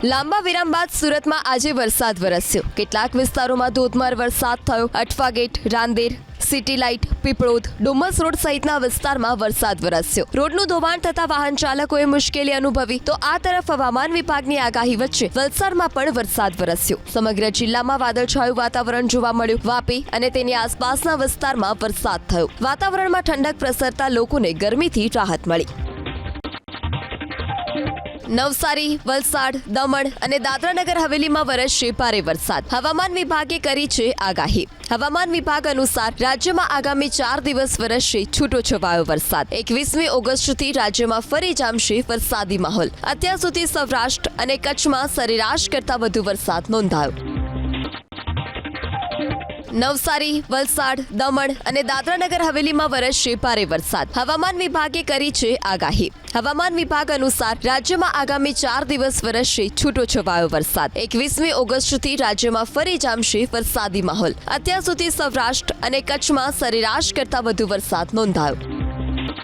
લાંબા વિરામ બાદ સુરતમાં આજે વરસાદ વરસ્યો। કેટલાક વિસ્તારોમાં ધોધમાર વરસાદ થયો। Athwa gate, Rander, city light, Piplod, Dumas road સહિતના વિસ્તારમાં વરસાદ વરસ્યો। રોડનું ધોવાણ થતા વાહન ચાલકોએ મુશ્કેલી અનુભવી તો આ તરફ હવામાન વિભાગની આગાહી વચ્ચે વલસાડમાં પણ વરસાદ વરસ્યો। સમગ્ર જિલ્લામાં વાદળછાયું વાતાવરણ જોવા મળ્યું। વાપી અને તેની આસપાસના વિસ્તારમાં વરસાદ થયો। વાતાવરણમાં ઠંડક પ્રસરતા લોકોને ગરમીથી રાહત મળી। નવસારી, વલસાડ, દમણ અને દાદરાનગર હવેલીમાં વરસશે ભારે વરસાદ। હવામાન વિભાગે કરી છે આગાહી। હવામાન વિભાગ અનુસાર રાજ્યમાં આગામી 4 દિવસ વરસશે છૂટો છવાયો વરસાદ। 21મી ઓગસ્ટથી રાજ્યમાં ફરી જામશે વરસાદી માહોલ। અત્યાર સુધી સૌરાષ્ટ્ર અને કચ્છમાં સરેરાશ કરતાં વધુ વરસાદ નોંધાયો। નવસારી, વલસાડ, દમણ અને દાદરાનગર હવેલીમાં વરસશે ભારે વરસાદ। હવામાન વિભાગે કરી છે આગાહી। હવામાન વિભાગ અનુસાર રાજ્યમાં આગામી 4 દિવસ વરસશે છૂટો છવાયો વરસાદ। 21મી ઓગસ્ટથી રાજ્યમાં ફરી જામશે વરસાદી માહોલ। અત્યાર સુધી સૌરાષ્ટ્ર અને કચ્છમાં સરેરાશ કરતાં વધુ વરસાદ નોંધાયો।